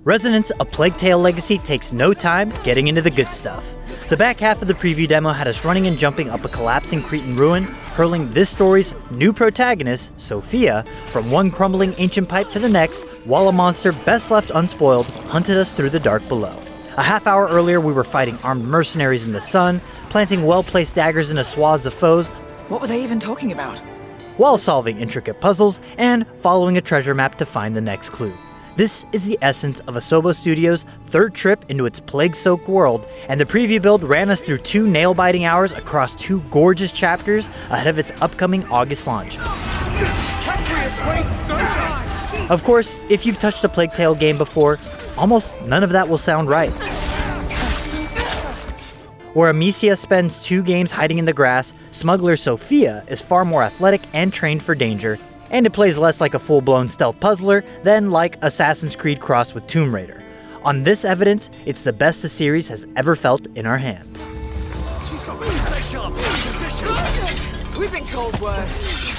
Resonance: A Plague Tale Legacy takes no time getting into the good stuff. The back half of the preview demo had us running and jumping up a collapsing Cretan ruin, hurling this story's new protagonist, Sophia, from one crumbling ancient pipe to the next, while a monster best left unspoiled hunted us through the dark below. A half hour earlier, we were fighting armed mercenaries in the sun, planting well-placed daggers into swaths of foes. What were they even talking about? While solving intricate puzzles and following a treasure map to find the next clue. This is the essence of Asobo Studios' third trip into its plague-soaked world, and the preview build ran us through 2 nail-biting hours across 2 gorgeous chapters ahead of its upcoming August launch. Of course, if you've touched a Plague Tale game before, almost none of that will sound right. Where Amicia spends 2 games hiding in the grass, smuggler Sophia is far more athletic and trained for danger, and it plays less like a full-blown stealth puzzler than like Assassin's Creed crossed with Tomb Raider. On this evidence, it's the best the series has ever felt in our hands. She's got really stay sharp. We've been called worse.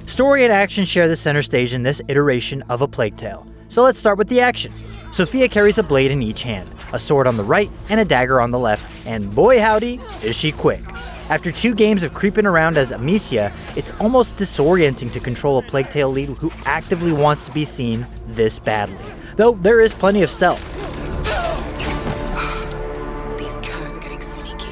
Story and action share the center stage in this iteration of A Plague Tale. So let's start with the action. Sophia carries a blade in each hand, a sword on the right and a dagger on the left, and boy howdy, is she quick. After 2 games of creeping around as Amicia, it's almost disorienting to control a Plague Tale lead who actively wants to be seen this badly, though there is plenty of stealth. These curs are getting sneaky.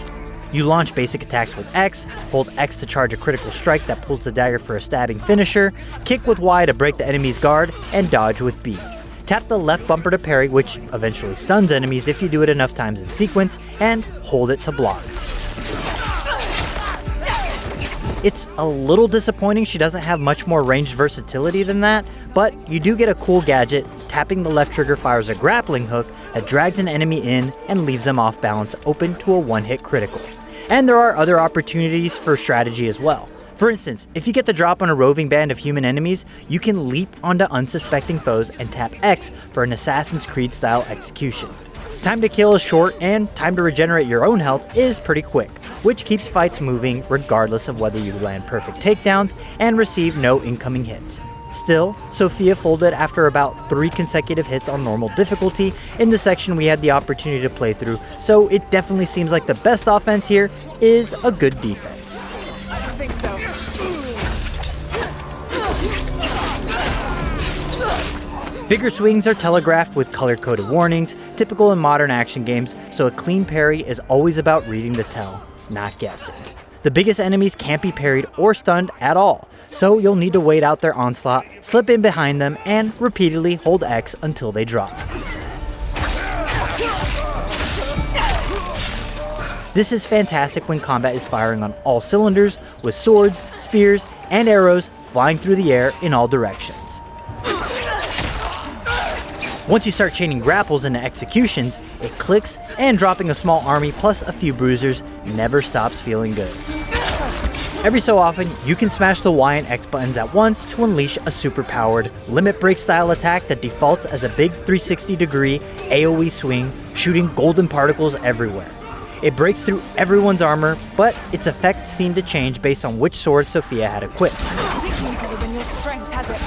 You launch basic attacks with X, hold X to charge a critical strike that pulls the dagger for a stabbing finisher, kick with Y to break the enemy's guard, and dodge with B. Tap the left bumper to parry, which eventually stuns enemies if you do it enough times in sequence, and hold it to block. It's a little disappointing she doesn't have much more ranged versatility than that, but you do get a cool gadget. Tapping the left trigger fires a grappling hook that drags an enemy in and leaves them off balance, open to a one-hit critical. And there are other opportunities for strategy as well. For instance, if you get the drop on a roving band of human enemies, you can leap onto unsuspecting foes and tap X for an Assassin's Creed style execution. Time to kill is short, and time to regenerate your own health is pretty quick, which keeps fights moving regardless of whether you land perfect takedowns and receive no incoming hits. Still, Sophia folded after about 3 consecutive hits on normal difficulty in the section we had the opportunity to play through, so it definitely seems like the best offense here is a good defense. I don't think so. Bigger swings are telegraphed with color-coded warnings, typical in modern action games, so a clean parry is always about reading the tell, not guessing. The biggest enemies can't be parried or stunned at all, so you'll need to wait out their onslaught, slip in behind them, and repeatedly hold X until they drop. This is fantastic when combat is firing on all cylinders, with swords, spears, and arrows flying through the air in all directions. Once you start chaining grapples into executions, it clicks, and dropping a small army plus a few bruisers never stops feeling good. Every so often, you can smash the Y and X buttons at once to unleash a super-powered, limit break style attack that defaults as a big 360-degree AoE swing, shooting golden particles everywhere. It breaks through everyone's armor, but its effect seemed to change based on which sword Sophia had equipped. Viking's never been your strength, has it?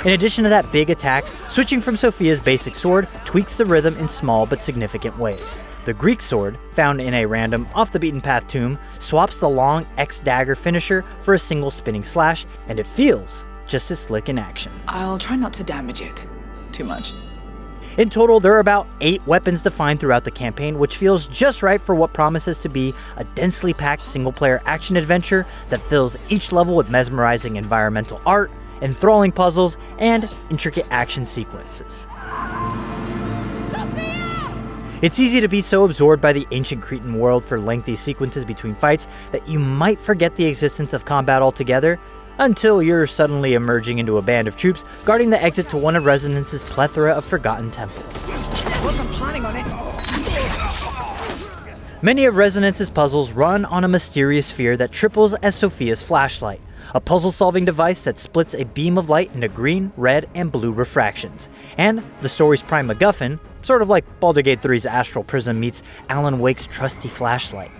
In addition to that big attack, switching from Sophia's basic sword tweaks the rhythm in small but significant ways. The Greek sword, found in a random off-the-beaten-path tomb, swaps the long X dagger finisher for a single spinning slash, and it feels just as slick in action. I'll try not to damage it too much. In total, there are about 8 weapons to find throughout the campaign, which feels just right for what promises to be a densely packed single-player action-adventure that fills each level with mesmerizing environmental art, enthralling puzzles, and intricate action sequences. Sophia! It's easy to be so absorbed by the ancient Cretan world for lengthy sequences between fights that you might forget the existence of combat altogether, until you're suddenly emerging into a band of troops guarding the exit to one of Resonance's plethora of forgotten temples. Wasn't planning on it. Many of Resonance's puzzles run on a mysterious sphere that triples as Sophia's flashlight, a puzzle-solving device that splits a beam of light into green, red, and blue refractions. And the story's prime MacGuffin, sort of like Baldur's Gate 3's Astral Prism meets Alan Wake's trusty flashlight.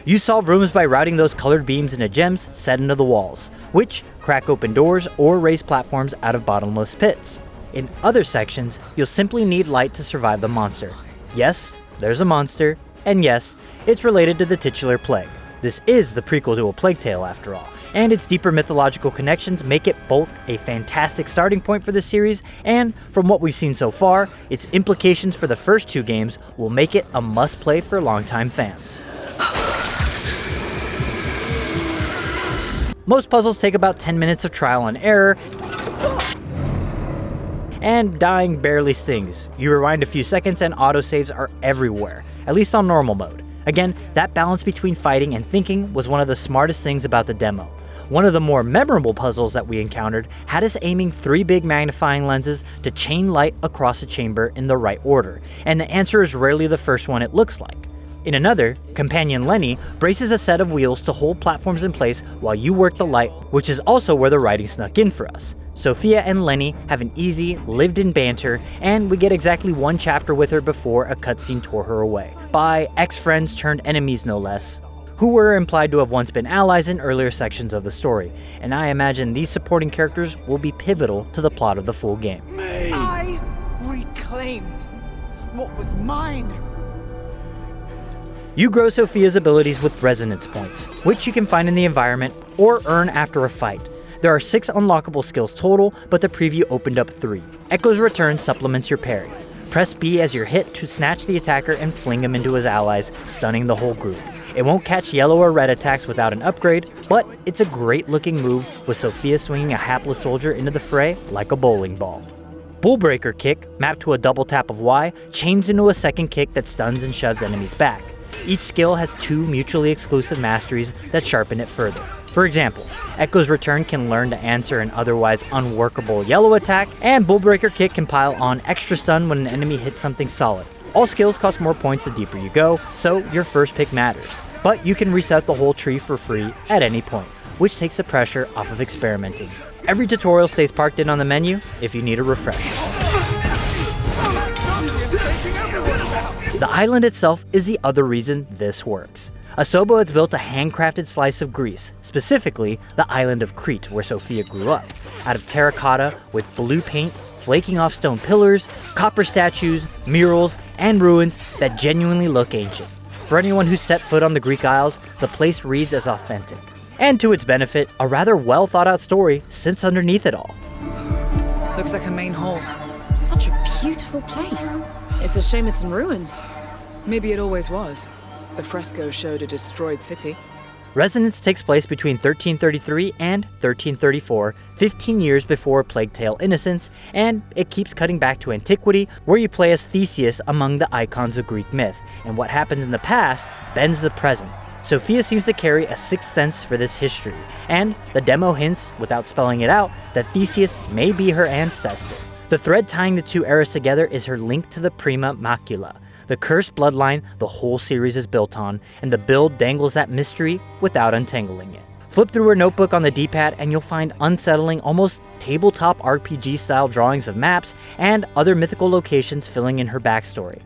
You solve rooms by routing those colored beams into gems set into the walls, which crack open doors or raise platforms out of bottomless pits. In other sections, you'll simply need light to survive the monster. Yes, there's a monster, and yes, it's related to the titular plague. This is the prequel to A Plague Tale after all, and its deeper mythological connections make it both a fantastic starting point for the series, and from what we've seen so far, its implications for the first 2 games will make it a must-play for longtime fans. Most puzzles take about 10 minutes of trial and error, and dying barely stings. You rewind a few seconds and autosaves are everywhere, at least on normal mode. Again, that balance between fighting and thinking was one of the smartest things about the demo. One of the more memorable puzzles that we encountered had us aiming 3 big magnifying lenses to chain light across a chamber in the right order, and the answer is rarely the first one it looks like. In another, companion Lenny braces a set of wheels to hold platforms in place while you work the light, which is also where the writing snuck in for us. Sophia and Lenny have an easy, lived-in banter, and we get exactly 1 chapter with her before a cutscene tore her away, by ex-friends turned enemies no less, who were implied to have once been allies in earlier sections of the story, and I imagine these supporting characters will be pivotal to the plot of the full game. I reclaimed what was mine. You grow Sophia's abilities with resonance points, which you can find in the environment or earn after a fight. There are 6 unlockable skills total, but the preview opened up 3. Echo's Return supplements your parry. Press B as your hit to snatch the attacker and fling him into his allies, stunning the whole group. It won't catch yellow or red attacks without an upgrade, but it's a great looking move with Sophia swinging a hapless soldier into the fray like a bowling ball. Bullbreaker Kick, mapped to a double tap of Y, chains into a second kick that stuns and shoves enemies back. Each skill has 2 mutually exclusive masteries that sharpen it further. For example, Echo's Return can learn to answer an otherwise unworkable yellow attack, and Bullbreaker Kick can pile on extra stun when an enemy hits something solid. All skills cost more points the deeper you go, so your first pick matters. But you can reset the whole tree for free at any point, which takes the pressure off of experimenting. Every tutorial stays parked in on the menu if you need a refresher. The island itself is the other reason this works. Asobo has built a handcrafted slice of Greece, specifically the island of Crete where Sophia grew up, out of terracotta with blue paint flaking off stone pillars, copper statues, murals, and ruins that genuinely look ancient. For anyone who's set foot on the Greek Isles, the place reads as authentic. And to its benefit, a rather well thought out story sits underneath it all. Looks like a main hall. Such a beautiful place. It's a shame it's in ruins. Maybe it always was. The fresco showed a destroyed city. Resonance takes place between 1333 and 1334, 15 years before Plague Tale Innocence, and it keeps cutting back to antiquity, where you play as Theseus among the icons of Greek myth, and what happens in the past bends the present. Sophia seems to carry a sixth sense for this history, and the demo hints, without spelling it out, that Theseus may be her ancestor. The thread tying the 2 eras together is her link to the Prima Macula, the cursed bloodline the whole series is built on, and the build dangles that mystery without untangling it. Flip through her notebook on the D-pad and you'll find unsettling, almost tabletop RPG-style drawings of maps and other mythical locations filling in her backstory.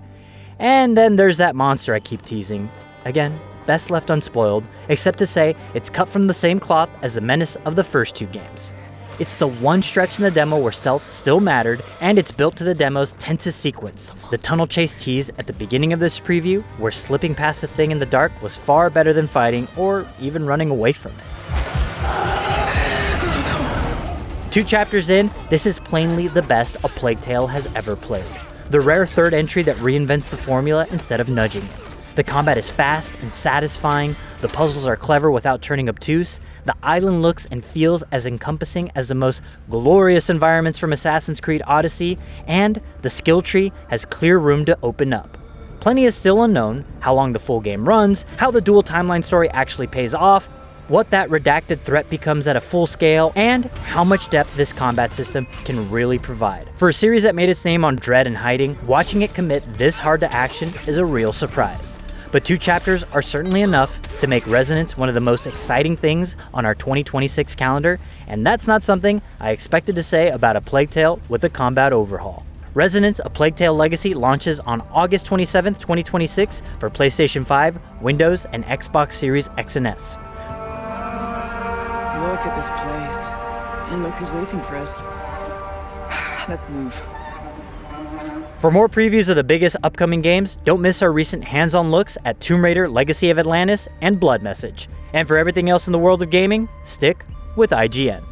And then there's that monster I keep teasing. Again, best left unspoiled, except to say it's cut from the same cloth as the menace of the first 2 games. It's the one stretch in the demo where stealth still mattered, and it's built to the demo's tensest sequence. The tunnel chase tease at the beginning of this preview, where slipping past a thing in the dark was far better than fighting, or even running away from it. 2 chapters in, this is plainly the best A Plague Tale has ever played. The rare third entry that reinvents the formula instead of nudging it. The combat is fast and satisfying, the puzzles are clever without turning obtuse, the island looks and feels as encompassing as the most glorious environments from Assassin's Creed Odyssey, and the skill tree has clear room to open up. Plenty is still unknown: how long the full game runs, how the dual timeline story actually pays off, what that redacted threat becomes at a full scale, and how much depth this combat system can really provide. For a series that made its name on dread and hiding, watching it commit this hard to action is a real surprise. But 2 chapters are certainly enough to make Resonance one of the most exciting things on our 2026 calendar, and that's not something I expected to say about A Plague Tale with a combat overhaul. Resonance: A Plague Tale Legacy launches on August 27, 2026 for PlayStation 5, Windows, and Xbox Series X and S. Look at this place. And look who's waiting for us. Let's move. For more previews of the biggest upcoming games, don't miss our recent hands-on looks at Tomb Raider, Legacy of Atlantis, and Blood Message. And for everything else in the world of gaming, stick with IGN.